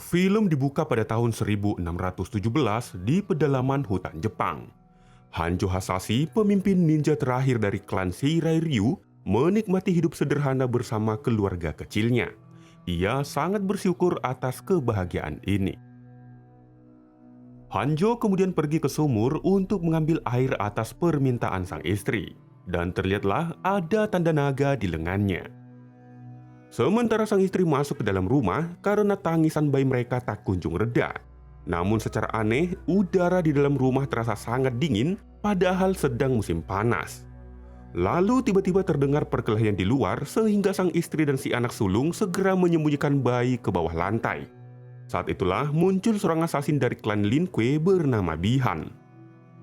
Film dibuka pada tahun 1617 di pedalaman hutan Jepang. Hanjo Hasashi, pemimpin ninja terakhir dari klan Shirai Ryu, menikmati hidup sederhana bersama keluarga kecilnya. Ia sangat bersyukur atas kebahagiaan ini. Hanjo kemudian pergi ke sumur untuk mengambil air atas permintaan sang istri, dan terlihatlah ada tanda naga di lengannya. Sementara sang istri masuk ke dalam rumah karena tangisan bayi mereka tak kunjung reda. Namun secara aneh, udara di dalam rumah terasa sangat dingin padahal sedang musim panas. Lalu tiba-tiba terdengar perkelahian di luar sehingga sang istri dan si anak sulung segera menyembunyikan bayi ke bawah lantai. Saat itulah muncul seorang assassin dari klan Lin Kuei bernama Bi-han.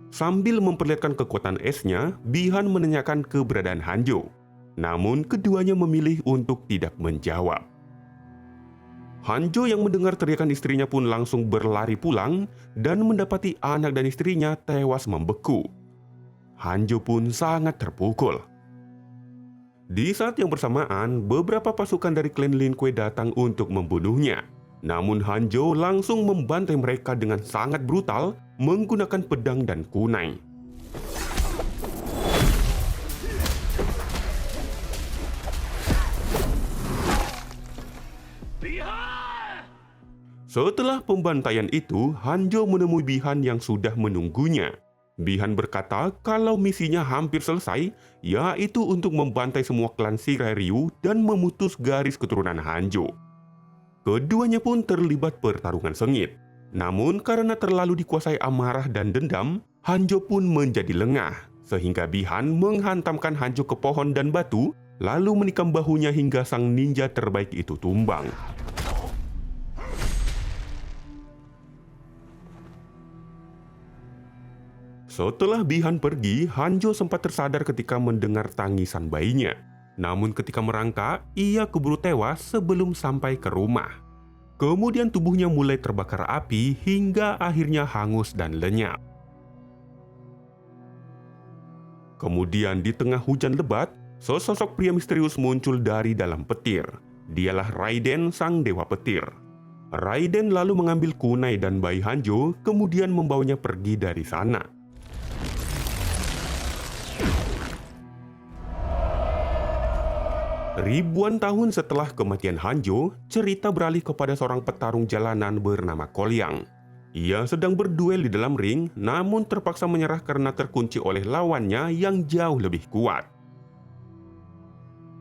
Sambil memperlihatkan kekuatan esnya, Bi-han menanyakan keberadaan Hanjo. Namun keduanya memilih untuk tidak menjawab. Hanjo yang mendengar teriakan istrinya pun langsung berlari pulang dan mendapati anak dan istrinya tewas membeku. Hanjo pun sangat terpukul. Di saat yang bersamaan, beberapa pasukan dari klan Lin Kuei datang untuk membunuhnya. Namun Hanjo langsung membantai mereka dengan sangat brutal menggunakan pedang dan kunai. Setelah pembantaian itu, Hanjo menemui Bi-han yang sudah menunggunya. Bi-han berkata kalau misinya hampir selesai, yaitu untuk membantai semua klan Shirai Ryu dan memutus garis keturunan Hanjo. Keduanya pun terlibat pertarungan sengit. Namun karena terlalu dikuasai amarah dan dendam, Hanjo pun menjadi lengah, sehingga Bi-han menghantamkan Hanjo ke pohon dan batu, lalu menikam bahunya hingga sang ninja terbaik itu tumbang. Setelah Bi-han pergi, Hanjo sempat tersadar ketika mendengar tangisan bayinya. Namun ketika merangkak, ia keburu tewas sebelum sampai ke rumah. Kemudian tubuhnya mulai terbakar api hingga akhirnya hangus dan lenyap. Kemudian di tengah hujan lebat, sesosok pria misterius muncul dari dalam petir. Dialah Raiden, sang dewa petir. Raiden lalu mengambil kunai dan bayi Hanjo, kemudian membawanya pergi dari sana. Ribuan tahun setelah kematian Hanjo, cerita beralih kepada seorang petarung jalanan bernama Kolyang. Ia sedang berduel di dalam ring, namun terpaksa menyerah karena terkunci oleh lawannya yang jauh lebih kuat.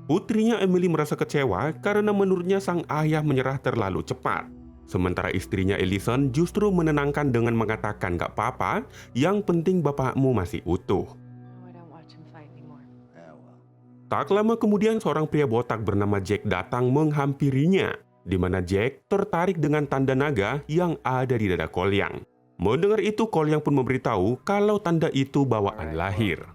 Putrinya Emily merasa kecewa karena menurutnya sang ayah menyerah terlalu cepat. Sementara istrinya Ellison justru menenangkan dengan mengatakan gak apa-apa, yang penting bapakmu masih utuh. Tak lama kemudian seorang pria botak bernama Jack datang menghampirinya, di mana Jack tertarik dengan tanda naga yang ada di dada Kolyang. Mendengar itu, Kolyang pun memberitahu kalau tanda itu bawaan lahir.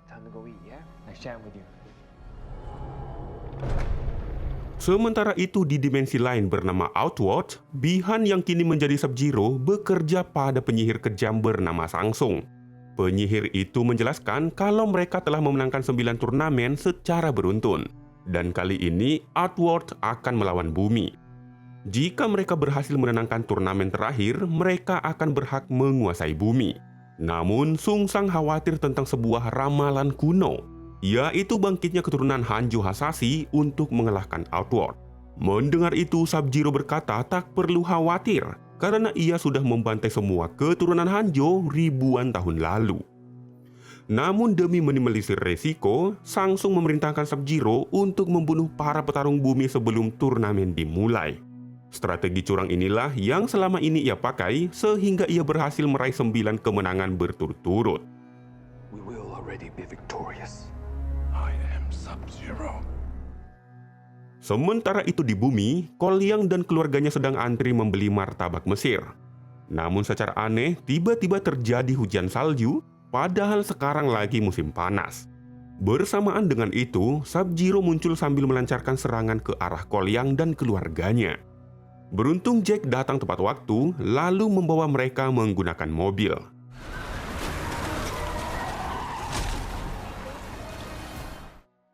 Sementara itu di dimensi lain bernama Outworld, Bi-han yang kini menjadi Sub-Zero bekerja pada penyihir kejam bernama Sangsung. Penyihir itu menjelaskan kalau mereka telah memenangkan 9 turnamen secara beruntun. Dan kali ini, Outworld akan melawan bumi. Jika mereka berhasil menangkan turnamen terakhir, mereka akan berhak menguasai bumi. Namun, Sung Sang khawatir tentang sebuah ramalan kuno, yaitu bangkitnya keturunan Hanjo Hasashi untuk mengalahkan Outworld. Mendengar itu, Sub-Zero berkata tak perlu khawatir, karena ia sudah membantai semua keturunan Hanjo ribuan tahun lalu. Namun demi minimalisir resiko, Sangsung memerintahkan Sub-Zero untuk membunuh para petarung bumi sebelum turnamen dimulai. Strategi curang inilah yang selama ini ia pakai sehingga ia berhasil meraih 9 kemenangan berturut-turut. We will already be victorious. I am Sub-Zero. Sementara itu di bumi, Kolyang dan keluarganya sedang antri membeli martabak Mesir. Namun secara aneh, tiba-tiba terjadi hujan salju, padahal sekarang lagi musim panas. Bersamaan dengan itu, Sub-Zero muncul sambil melancarkan serangan ke arah Kolyang dan keluarganya. Beruntung Jack datang tepat waktu, lalu membawa mereka menggunakan mobil.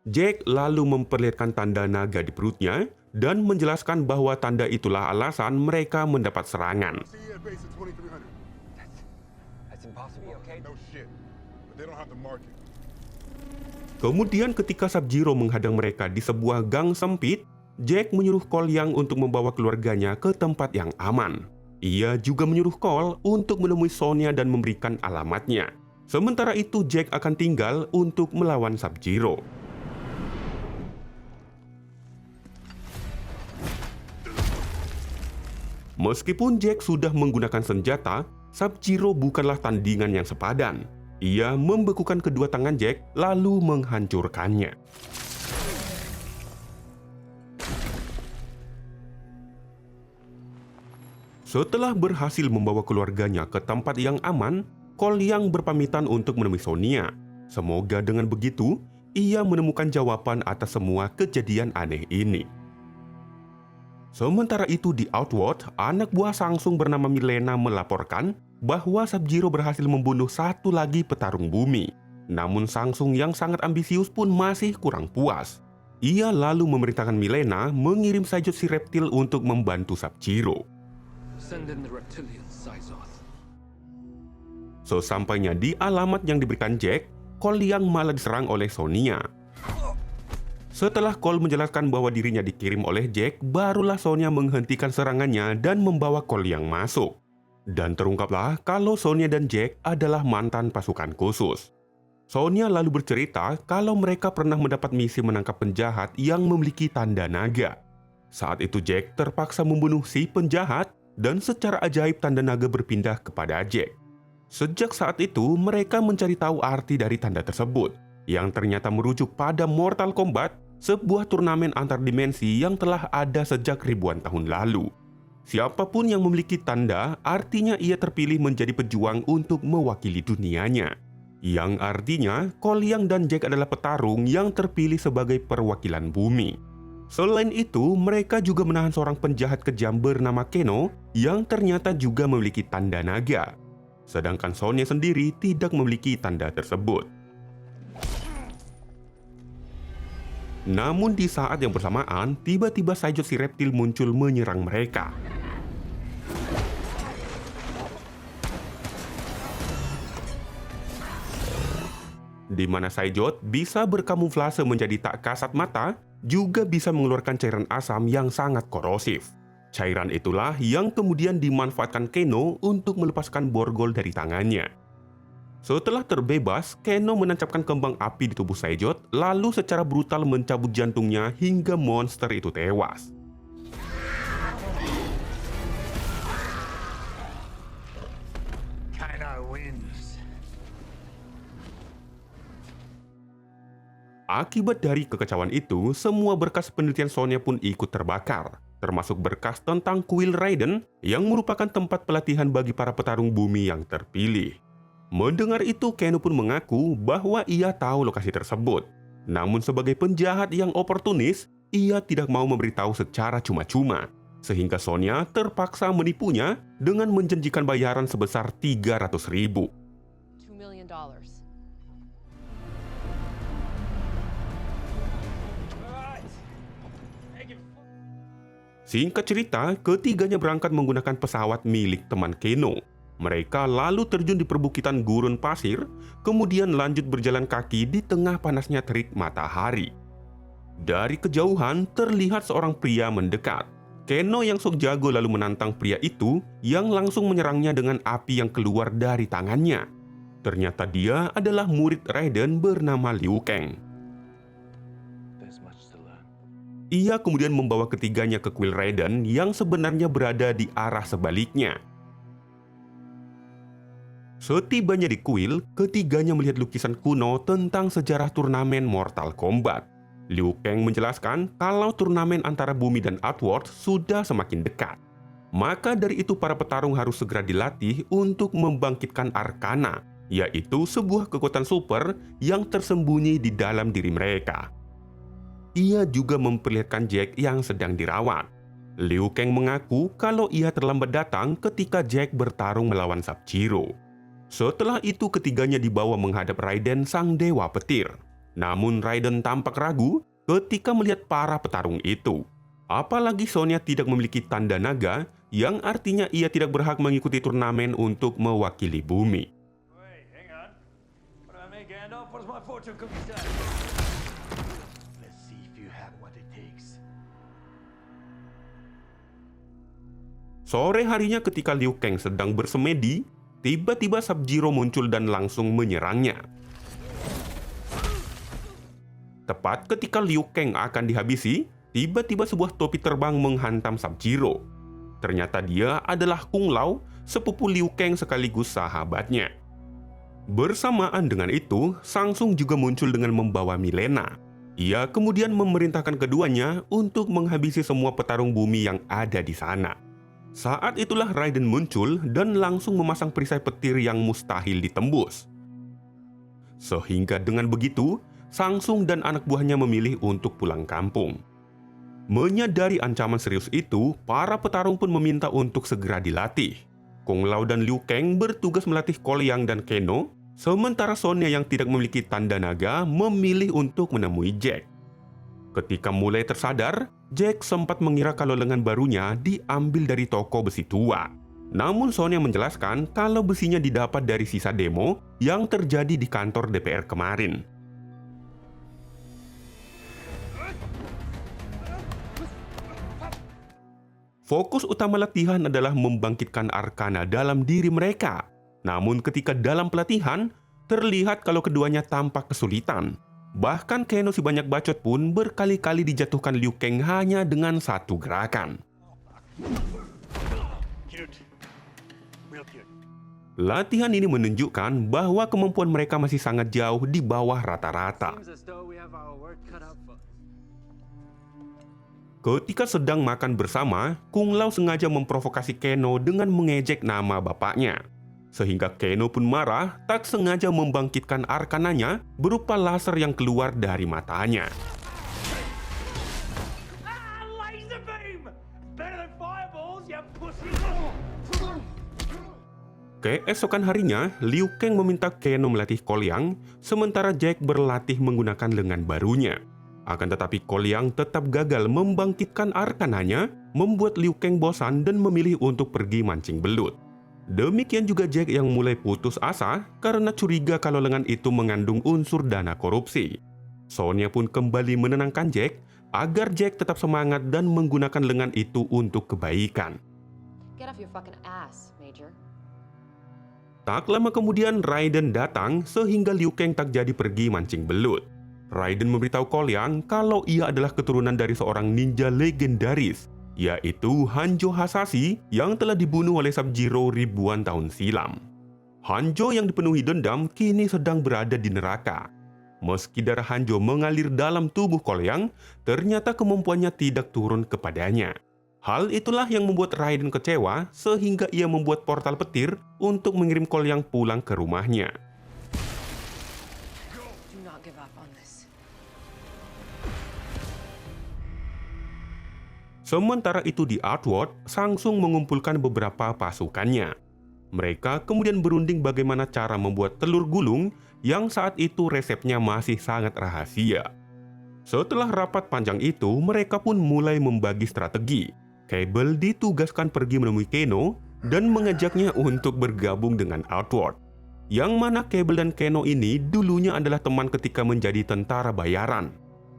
Jack lalu memperlihatkan tanda naga di perutnya dan menjelaskan bahwa tanda itulah alasan mereka mendapat serangan. See you at base at 2300. That's impossible. Okay. No shit. But they don't have the market. Kemudian ketika Sub-Zero menghadang mereka di sebuah gang sempit, Jack menyuruh Cole Young untuk membawa keluarganya ke tempat yang aman. Ia juga menyuruh Cole untuk menemui Sonya dan memberikan alamatnya. Sementara itu Jack akan tinggal untuk melawan Sub-Zero. Meskipun Jack sudah menggunakan senjata, Sub-Zero bukanlah tandingan yang sepadan. Ia membekukan kedua tangan Jack lalu menghancurkannya. Setelah berhasil membawa keluarganya ke tempat yang aman, Cole Young berpamitan untuk menemui Sonya. Semoga dengan begitu, ia menemukan jawaban atas semua kejadian aneh ini. Sementara itu di Outworld, anak buah Samsung bernama Milena melaporkan bahwa Sub-Zero berhasil membunuh satu lagi petarung bumi. Namun Samsung yang sangat ambisius pun masih kurang puas. Ia lalu memerintahkan Milena mengirim Saiyot si reptil untuk membantu Sub-Zero. Send in the reptilian, Sizoth. Sesampainya di alamat yang diberikan Jack, Cole Young malah diserang oleh Sonya. Setelah Cole menjelaskan bahwa dirinya dikirim oleh Jack, barulah Sonya menghentikan serangannya dan membawa Cole Young masuk. Dan terungkaplah kalau Sonya dan Jack adalah mantan pasukan khusus. Sonya lalu bercerita kalau mereka pernah mendapat misi menangkap penjahat yang memiliki tanda naga. Saat itu Jack terpaksa membunuh si penjahat dan secara ajaib tanda naga berpindah kepada Jack. Sejak saat itu mereka mencari tahu arti dari tanda tersebut, yang ternyata merujuk pada Mortal Kombat, sebuah turnamen antar dimensi yang telah ada sejak ribuan tahun lalu. Siapapun yang memiliki tanda, artinya ia terpilih menjadi pejuang untuk mewakili dunianya. Yang artinya, Cole Young dan Jack adalah petarung yang terpilih sebagai perwakilan bumi. Selain itu, mereka juga menahan seorang penjahat kejam bernama Keno yang ternyata juga memiliki tanda naga. Sedangkan Sonya sendiri tidak memiliki tanda tersebut. Namun di saat yang bersamaan, tiba-tiba Saiyot si reptil muncul menyerang mereka. Di mana Saiyot bisa berkamuflase menjadi tak kasat mata, juga bisa mengeluarkan cairan asam yang sangat korosif. Cairan itulah yang kemudian dimanfaatkan Keno untuk melepaskan borgol dari tangannya. Setelah terbebas, Keno menancapkan kembang api di tubuh Saiyot, lalu secara brutal mencabut jantungnya hingga monster itu tewas. Kinda wins. Akibat dari kekacauan itu, semua berkas penelitian Sonya pun ikut terbakar, termasuk berkas tentang kuil Raiden yang merupakan tempat pelatihan bagi para petarung bumi yang terpilih. Mendengar itu, Keno pun mengaku bahwa ia tahu lokasi tersebut. Namun sebagai penjahat yang oportunis, ia tidak mau memberitahu secara cuma-cuma. Sehingga Sonya terpaksa menipunya dengan menjanjikan bayaran sebesar 300.000. $2 million. Singkat cerita, ketiganya berangkat menggunakan pesawat milik teman Keno. Mereka lalu terjun di perbukitan gurun pasir, kemudian lanjut berjalan kaki di tengah panasnya terik matahari. Dari kejauhan, terlihat seorang pria mendekat. Keno yang sok jago lalu menantang pria itu yang langsung menyerangnya dengan api yang keluar dari tangannya. Ternyata dia adalah murid Raiden bernama Liu Kang. There's much to learn. Ia kemudian membawa ketiganya ke kuil Raiden yang sebenarnya berada di arah sebaliknya. Setibanya di kuil, ketiganya melihat lukisan kuno tentang sejarah turnamen Mortal Kombat. Liu Kang menjelaskan kalau turnamen antara bumi dan Outworld sudah semakin dekat. Maka dari itu para petarung harus segera dilatih untuk membangkitkan Arcana, yaitu sebuah kekuatan super yang tersembunyi di dalam diri mereka. Ia juga memperlihatkan Jack yang sedang dirawat. Liu Kang mengaku kalau ia terlambat datang ketika Jack bertarung melawan Sub-Zero. Setelah itu ketiganya dibawa menghadap Raiden sang dewa petir. Namun Raiden tampak ragu ketika melihat para petarung itu. Apalagi Sonya tidak memiliki tanda naga, yang artinya ia tidak berhak mengikuti turnamen untuk mewakili bumi. Wait, hang on. What do I make, Gandalf? What does my fortune cookie say? Let's see if you have what it takes. Sore harinya ketika Liu Kang sedang bersemedi, tiba-tiba Sub-Zero muncul dan langsung menyerangnya. Tepat ketika Liu Kang akan dihabisi, tiba-tiba sebuah topi terbang menghantam Sub-Zero. Ternyata dia adalah Kung Lao, sepupu Liu Kang sekaligus sahabatnya. Bersamaan dengan itu, Shang Tsung juga muncul dengan membawa Mileena. Ia kemudian memerintahkan keduanya untuk menghabisi semua petarung bumi yang ada di sana. Saat itulah Raiden muncul dan langsung memasang perisai petir yang mustahil ditembus. Sehingga dengan begitu, Shang Tsung dan anak buahnya memilih untuk pulang kampung. Menyadari ancaman serius itu, para petarung pun meminta untuk segera dilatih. Kung Lao dan Liu Kang bertugas melatih Koliang dan Keno, sementara Sonya yang tidak memiliki tanda naga memilih untuk menemui Jack. Ketika mulai tersadar, Jack sempat mengira kalau lengan barunya diambil dari toko besi tua. Namun Sonya menjelaskan kalau besinya didapat dari sisa demo yang terjadi di kantor DPR kemarin. Fokus utama latihan adalah membangkitkan arkana dalam diri mereka. Namun ketika dalam pelatihan, terlihat kalau keduanya tampak kesulitan. Bahkan Keno si banyak bacot pun berkali-kali dijatuhkan Liu Kang hanya dengan satu gerakan. Cute. Real cute. Latihan ini menunjukkan bahwa kemampuan mereka masih sangat jauh di bawah rata-rata. Seems as though we have our work cut out for us. Ketika sedang makan bersama, Kung Lao sengaja memprovokasi Keno dengan mengejek nama bapaknya. Sehingga Keno pun marah, tak sengaja membangkitkan arkananya berupa laser yang keluar dari matanya. Ah, laser beam! Better than fireballs, you pussy! Keesokan harinya, Liu Kang meminta Keno melatih Koliang, sementara Jack berlatih menggunakan lengan barunya. Akan tetapi Koliang tetap gagal membangkitkan arkananya, membuat Liu Kang bosan dan memilih untuk pergi mancing belut. Demikian juga Jack yang mulai putus asa karena curiga kalau lengan itu mengandung unsur dana korupsi. Sonya pun kembali menenangkan Jack agar Jack tetap semangat dan menggunakan lengan itu untuk kebaikan. Get off your fucking ass, Major. Tak lama kemudian Raiden datang sehingga Liu Kang tak jadi pergi mancing belut. Raiden memberitahu Koliang kalau ia adalah keturunan dari seorang ninja legendaris, yaitu Hanjo Hasashi yang telah dibunuh oleh Sub-Zero ribuan tahun silam. Hanjo yang dipenuhi dendam kini sedang berada di neraka. Meski darah Hanjo mengalir dalam tubuh Koliang, ternyata kemampuannya tidak turun kepadanya. Hal itulah yang membuat Raiden kecewa sehingga ia membuat portal petir untuk mengirim Koliang pulang ke rumahnya. Do not give up on this. Sementara itu di Outworld, Shang Tsung mengumpulkan beberapa pasukannya. Mereka kemudian berunding bagaimana cara membuat telur gulung yang saat itu resepnya masih sangat rahasia. Setelah rapat panjang itu, mereka pun mulai membagi strategi. Cable ditugaskan pergi menemui Keno dan mengajaknya untuk bergabung dengan Outworld. Yang mana Cable dan Keno ini dulunya adalah teman ketika menjadi tentara bayaran.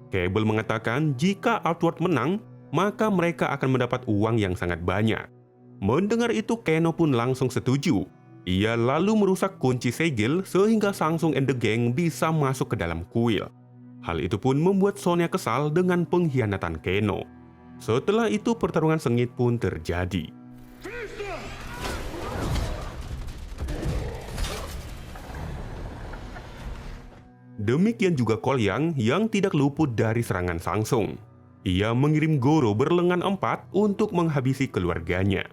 Cable mengatakan jika Outworld menang, maka mereka akan mendapat uang yang sangat banyak. Mendengar itu, Keno pun langsung setuju. Ia lalu merusak kunci segel sehingga Shang Tsung and the Gang bisa masuk ke dalam kuil. Hal itu pun membuat Sonya kesal dengan pengkhianatan Keno. Setelah itu, pertarungan sengit pun terjadi. Demikian juga Koliang yang tidak luput dari serangan Shang Tsung. Ia mengirim Goro berlengan 4 untuk menghabisi keluarganya.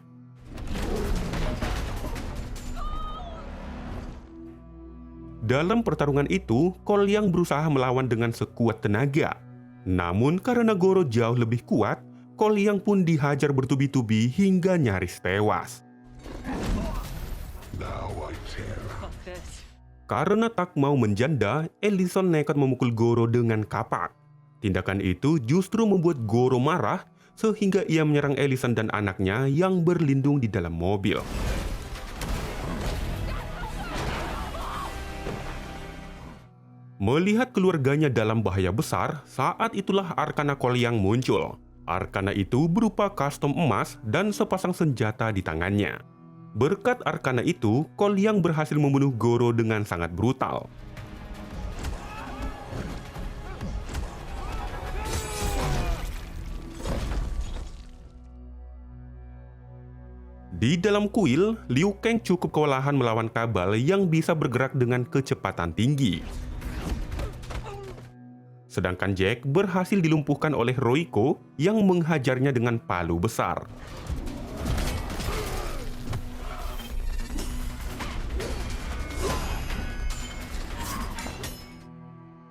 Dalam pertarungan itu, Koliang berusaha melawan dengan sekuat tenaga. Namun karena Goro jauh lebih kuat, Koliang pun dihajar bertubi-tubi hingga nyaris tewas. Now I tear. Fuck this. Karena tak mau menjanda, Ellison nekat memukul Goro dengan kapak. Tindakan itu justru membuat Goro marah sehingga ia menyerang Ellison dan anaknya yang berlindung di dalam mobil. Melihat keluarganya dalam bahaya besar, saat itulah Arkana Kolyang muncul. Arkana itu berupa kostum emas dan sepasang senjata di tangannya. Berkat Arkana itu, Kolyang berhasil membunuh Goro dengan sangat brutal. Di dalam kuil, Liu Kang cukup kewalahan melawan Kabal yang bisa bergerak dengan kecepatan tinggi. Sedangkan Jack berhasil dilumpuhkan oleh Royko yang menghajarnya dengan palu besar.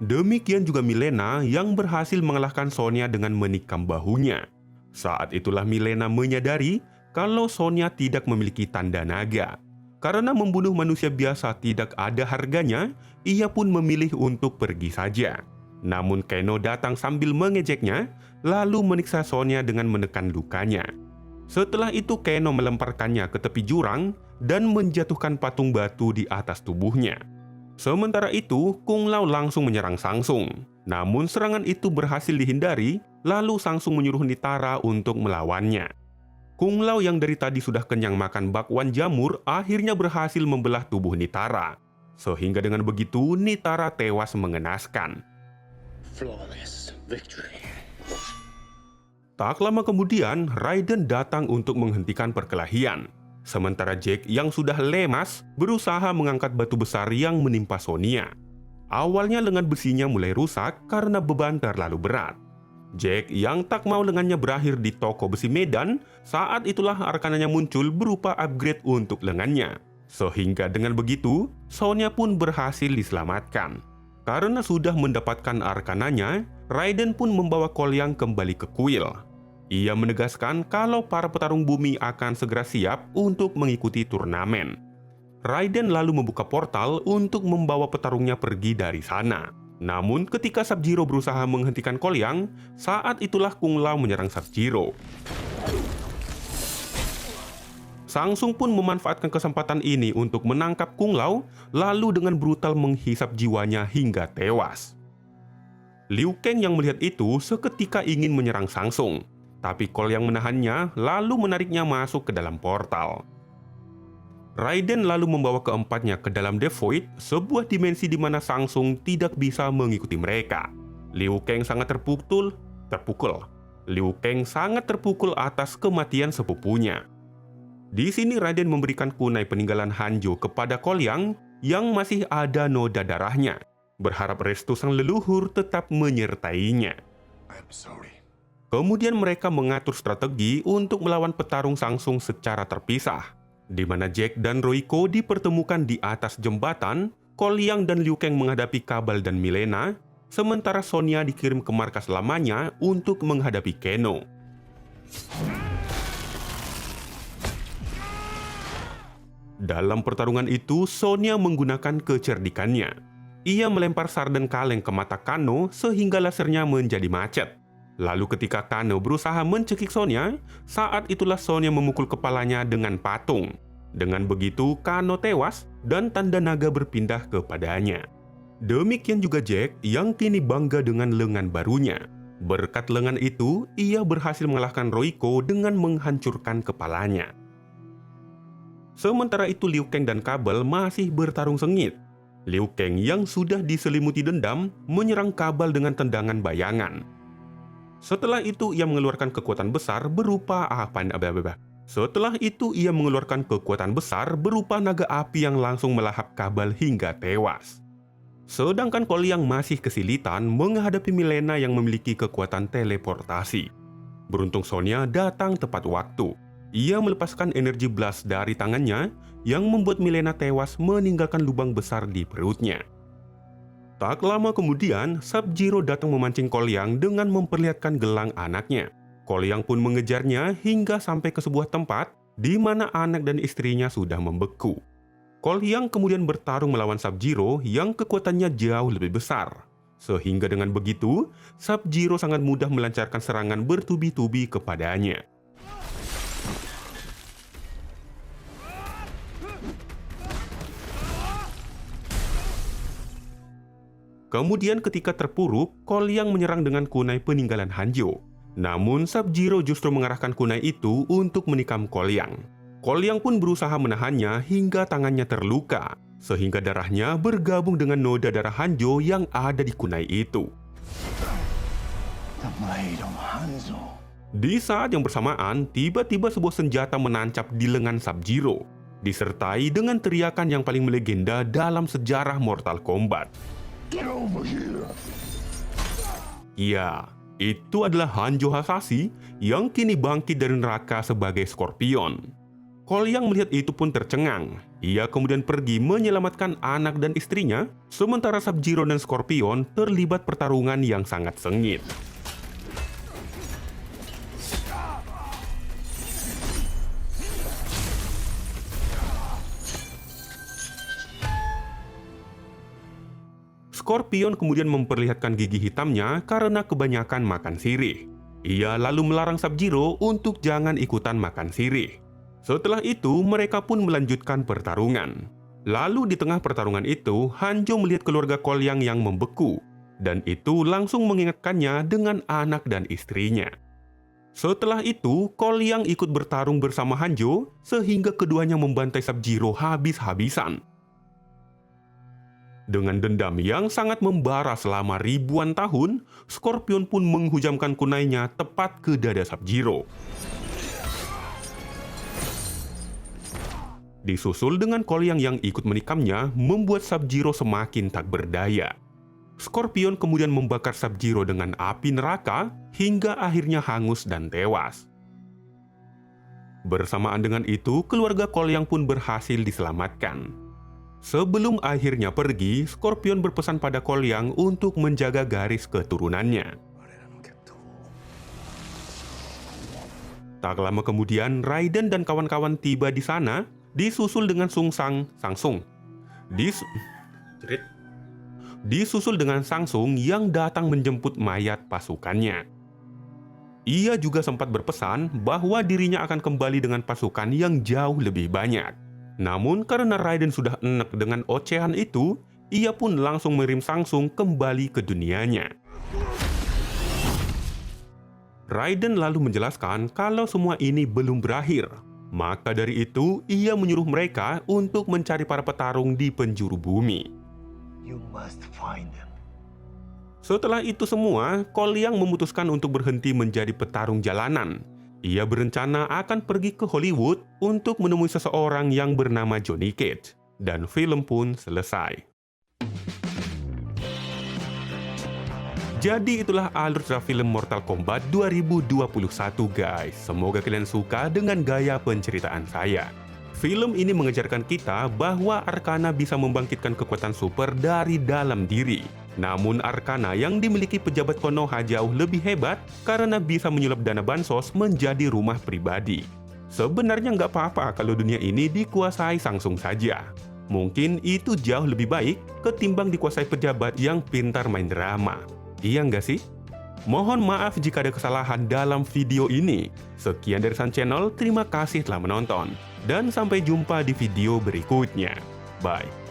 Demikian juga Milena yang berhasil mengalahkan Sonya dengan menikam bahunya. Saat itulah Milena menyadari kalau Sonya tidak memiliki tanda naga. Karena membunuh manusia biasa tidak ada harganya, ia pun memilih untuk pergi saja. Namun Keno datang sambil mengejeknya, lalu menyiksa Sonya dengan menekan lukanya. Setelah itu Keno melemparkannya ke tepi jurang dan menjatuhkan patung batu di atas tubuhnya. Sementara itu, Kung Lao langsung menyerang Sangsung. Namun serangan itu berhasil dihindari, lalu Sangsung menyuruh Nitara untuk melawannya. Kung Lao yang dari tadi sudah kenyang makan bakwan jamur akhirnya berhasil membelah tubuh Nitara. Sehingga dengan begitu Nitara tewas mengenaskan. Flawless victory. Tak lama kemudian, Raiden datang untuk menghentikan perkelahian. Sementara Jack yang sudah lemas berusaha mengangkat batu besar yang menimpa Sonya. Awalnya lengan besinya mulai rusak karena beban terlalu berat. Jack yang tak mau lengannya berakhir di toko besi Medan, saat itulah arkananya muncul berupa upgrade untuk lengannya. Sehingga dengan begitu, Sonya pun berhasil diselamatkan. Karena sudah mendapatkan arkananya, Raiden pun membawa Kolyang kembali ke kuil. Ia menegaskan kalau para petarung bumi akan segera siap untuk mengikuti turnamen. Raiden lalu membuka portal untuk membawa petarungnya pergi dari sana. Namun ketika Sub-Zero berusaha menghentikan Kolyang, saat itulah Kung Lao menyerang Sub-Zero. Sangsung pun memanfaatkan kesempatan ini untuk menangkap Kung Lao, lalu dengan brutal menghisap jiwanya hingga tewas. Liu Kang yang melihat itu seketika ingin menyerang Sangsung, tapi Kolyang menahannya lalu menariknya masuk ke dalam portal. Raiden lalu membawa keempatnya ke dalam The Void, sebuah dimensi di mana Sangsung tidak bisa mengikuti mereka. Liu Kang sangat terpukul. Liu Kang sangat terpukul atas kematian sepupunya. Di sini Raiden memberikan kunai peninggalan Hanjo kepada Kolyang yang masih ada noda darahnya, berharap restu sang leluhur tetap menyertainya. I'm sorry. Kemudian mereka mengatur strategi untuk melawan petarung Sangsung secara terpisah, di mana Jack dan Royko dipertemukan di atas jembatan. Kolyang dan Liu Kang menghadapi Kabal dan Milena, sementara Sonya dikirim ke markas lamanya untuk menghadapi Keno. Dalam pertarungan itu, Sonya menggunakan kecerdikannya. Ia melempar sarden kaleng ke mata Kano sehingga lasernya menjadi macet. Lalu ketika Kano berusaha mencekik Sonya, saat itulah Sonya memukul kepalanya dengan patung. Dengan begitu, Kano tewas dan tanda naga berpindah kepadanya. Demikian juga Jack yang kini bangga dengan lengan barunya. Berkat lengan itu, ia berhasil mengalahkan Royko dengan menghancurkan kepalanya. Sementara itu Liu Kang dan Kabal masih bertarung sengit. Liu Kang yang sudah diselimuti dendam menyerang Kabal dengan tendangan bayangan. Setelah itu ia mengeluarkan kekuatan besar berupa naga api yang langsung melahap Kabal hingga tewas. Sedangkan Kolyang masih kesulitan menghadapi Milena yang memiliki kekuatan teleportasi. Beruntung Sonya datang tepat waktu. Ia melepaskan energi blast dari tangannya yang membuat Milena tewas meninggalkan lubang besar di perutnya. Tak lama kemudian, Sub-Zero datang memancing Kolyang dengan memperlihatkan gelang anaknya. Kolyang pun mengejarnya hingga sampai ke sebuah tempat di mana anak dan istrinya sudah membeku. Koliang kemudian bertarung melawan Sub-Zero yang kekuatannya jauh lebih besar. Sehingga dengan begitu, Sub-Zero sangat mudah melancarkan serangan bertubi-tubi kepadanya. Kemudian ketika terpuruk, Koliang menyerang dengan kunai peninggalan Hanjo. Namun Sub-Zero justru mengarahkan kunai itu untuk menikam Koliang. Koliang pun berusaha menahannya hingga tangannya terluka, sehingga darahnya bergabung dengan noda darah Hanjo yang ada di kunai itu. The blade of Hanzo. Di saat yang bersamaan, tiba-tiba sebuah senjata menancap di lengan Sub-Zero, disertai dengan teriakan yang paling melegenda dalam sejarah Mortal Kombat. Get over here. Ya, itu adalah Hanjo Hasashi yang kini bangkit dari neraka sebagai Scorpion. Koliang melihat itu pun tercengang. Ia kemudian pergi menyelamatkan anak dan istrinya, sementara Sub-Zero dan Scorpion terlibat pertarungan yang sangat sengit. Scorpion kemudian memperlihatkan gigi hitamnya karena kebanyakan makan sirih. Ia lalu melarang Sub-Zero untuk jangan ikutan makan sirih. Setelah itu, mereka pun melanjutkan pertarungan. Lalu di tengah pertarungan itu, Hanjo melihat keluarga Koliang yang membeku, dan itu langsung mengingatkannya dengan anak dan istrinya. Setelah itu, Koliang ikut bertarung bersama Hanjo, sehingga keduanya membantai Sub-Zero habis-habisan. Dengan dendam yang sangat membara selama ribuan tahun, Scorpion pun menghujamkan kunainya tepat ke dada Sub-Zero. Disusul dengan Koliang yang ikut menikamnya, membuat Sub-Zero semakin tak berdaya. Scorpion kemudian membakar Sub-Zero dengan api neraka, hingga akhirnya hangus dan tewas. Bersamaan dengan itu, keluarga Koliang pun berhasil diselamatkan. Sebelum akhirnya pergi, Scorpion berpesan pada Koliang untuk menjaga garis keturunannya. Tak lama kemudian, Raiden dan kawan-kawan tiba di sana, disusul dengan disusul dengan Sangsung yang datang menjemput mayat pasukannya. Ia juga sempat berpesan bahwa dirinya akan kembali dengan pasukan yang jauh lebih banyak. Namun karena Raiden sudah enek dengan ocehan itu, ia pun langsung mengirim Sangsung kembali ke dunianya. Raiden lalu menjelaskan kalau semua ini belum berakhir. Maka dari itu, ia menyuruh mereka untuk mencari para petarung di penjuru bumi. You must find them. Setelah itu semua, Koliang memutuskan untuk berhenti menjadi petarung jalanan. Ia berencana akan pergi ke Hollywood untuk menemui seseorang yang bernama Johnny Cage. Dan film pun selesai. Jadi itulah alur cerita film Mortal Kombat 2021 guys. Semoga kalian suka dengan gaya penceritaan saya. Film ini mengajarkan kita bahwa Arcana bisa membangkitkan kekuatan super dari dalam diri. Namun Arcana yang dimiliki pejabat Konoha jauh lebih hebat karena bisa menyulap dana bansos menjadi rumah pribadi. Sebenarnya nggak apa-apa kalau dunia ini dikuasai Sangsung saja. Mungkin itu jauh lebih baik ketimbang dikuasai pejabat yang pintar main drama. Iya nggak sih? Mohon maaf jika ada kesalahan dalam video ini. Sekian dari Sun Channel, terima kasih telah menonton. Dan sampai jumpa di video berikutnya. Bye.